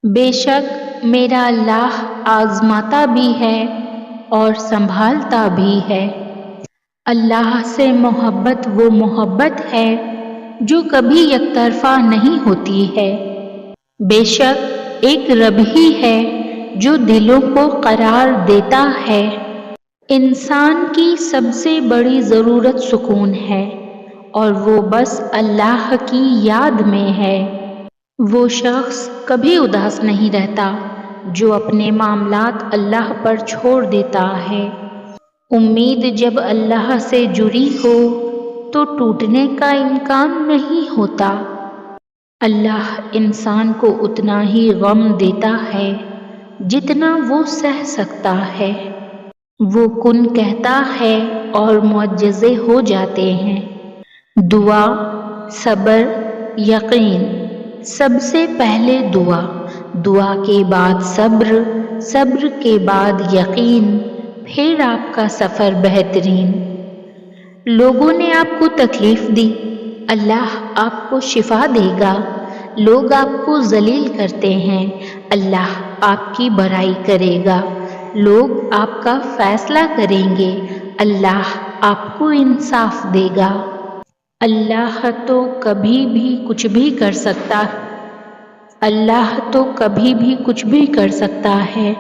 بے شک میرا اللہ آزماتا بھی ہے اور سنبھالتا بھی ہے۔ اللہ سے محبت وہ محبت ہے جو کبھی یک طرفہ نہیں ہوتی ہے۔ بے شک ایک رب ہی ہے جو دلوں کو قرار دیتا ہے۔ انسان کی سب سے بڑی ضرورت سکون ہے اور وہ بس اللہ کی یاد میں ہے۔ وہ شخص کبھی اداس نہیں رہتا جو اپنے معاملات اللہ پر چھوڑ دیتا ہے۔ امید جب اللہ سے جڑی ہو تو ٹوٹنے کا امکان نہیں ہوتا۔ اللہ انسان کو اتنا ہی غم دیتا ہے جتنا وہ سہ سکتا ہے۔ وہ کن کہتا ہے اور معجزے ہو جاتے ہیں۔ دعا، صبر، یقین۔ سب سے پہلے دعا، دعا کے بعد صبر، صبر کے بعد یقین، پھر آپ کا سفر بہترین۔ لوگوں نے آپ کو تکلیف دی، اللہ آپ کو شفا دے گا۔ لوگ آپ کو ذلیل کرتے ہیں، اللہ آپ کی بڑائی کرے گا۔ لوگ آپ کا فیصلہ کریں گے، اللہ آپ کو انصاف دے گا۔ اللہ تو کبھی بھی کچھ بھی کر سکتا ہے۔ اللہ تو کبھی بھی کچھ بھی کر سکتا ہے،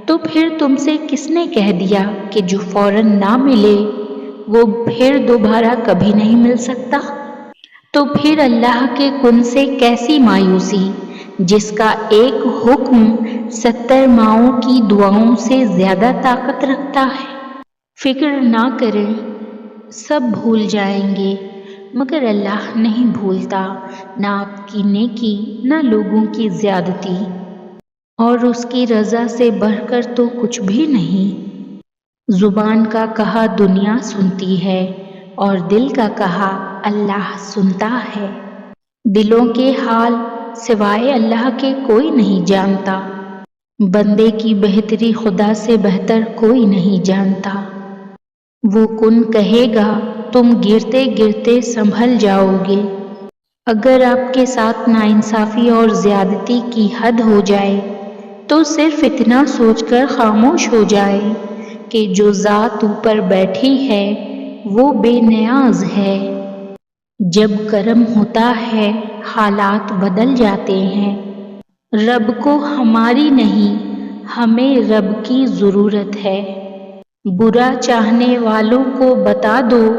تو پھر تم سے کس نے کہہ دیا کہ جو فوراً نہ ملے وہ پھر دوبارہ کبھی نہیں مل سکتا؟ تو پھر اللہ کے کن سے کیسی مایوسی جس کا ایک حکم 70 ماؤں کی دعاؤں سے زیادہ طاقت رکھتا ہے۔ فکر نہ کریں، سب بھول جائیں گے مگر اللہ نہیں بھولتا، نہ آپ کی نیکی نہ لوگوں کی زیادتی، اور اس کی رضا سے بڑھ کر تو کچھ بھی نہیں۔ زبان کا کہا دنیا سنتی ہے اور دل کا کہا اللہ سنتا ہے۔ دلوں کے حال سوائے اللہ کے کوئی نہیں جانتا۔ بندے کی بہتری خدا سے بہتر کوئی نہیں جانتا۔ وہ کن کہے گا تم گرتے گرتے سنبھل جاؤ گے۔ اگر آپ کے ساتھ ناانصافی اور زیادتی کی حد ہو جائے تو صرف اتنا سوچ کر خاموش ہو جائے کہ جو ذات اوپر بیٹھی ہے وہ بے نیاز ہے۔ جب کرم ہوتا ہے حالات بدل جاتے ہیں۔ رب کو ہماری نہیں، ہمیں رب کی ضرورت ہے۔ برا چاہنے والوں کو بتا دو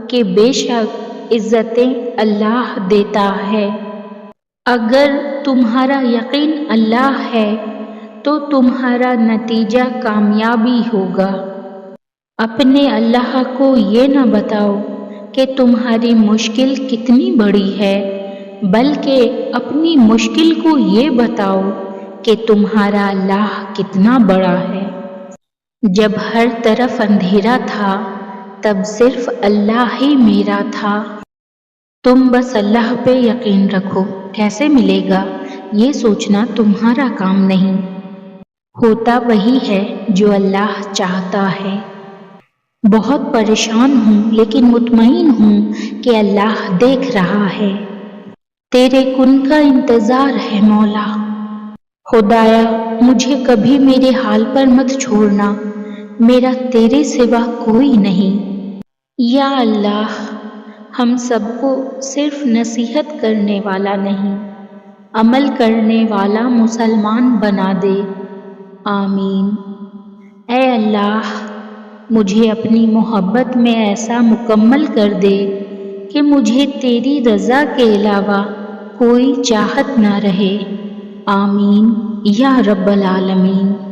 کہ بے شک عزتیں اللہ دیتا ہے۔ اگر تمہارا یقین اللہ ہے تو تمہارا نتیجہ کامیابی ہوگا۔ اپنے اللہ کو یہ نہ بتاؤ کہ تمہاری مشکل کتنی بڑی ہے، بلکہ اپنی مشکل کو یہ بتاؤ کہ تمہارا اللہ کتنا بڑا ہے۔ جب ہر طرف اندھیرا تھا تب صرف اللہ ہی میرا تھا۔ تم بس اللہ پہ یقین رکھو، کیسے ملے گا یہ سوچنا تمہارا کام نہیں۔ ہوتا وہی ہے جو اللہ چاہتا ہے۔ بہت پریشان ہوں لیکن مطمئن ہوں کہ اللہ دیکھ رہا ہے۔ تیرے کن کا انتظار ہے مولا۔ خدایا مجھے کبھی میرے حال پر مت چھوڑنا، میرا تیرے سوا کوئی نہیں۔ یا اللہ ہم سب کو صرف نصیحت کرنے والا نہیں، عمل کرنے والا مسلمان بنا دے، آمین۔ اے اللہ مجھے اپنی محبت میں ایسا مکمل کر دے کہ مجھے تیری رضا کے علاوہ کوئی چاہت نہ رہے، آمین یا رب العالمین۔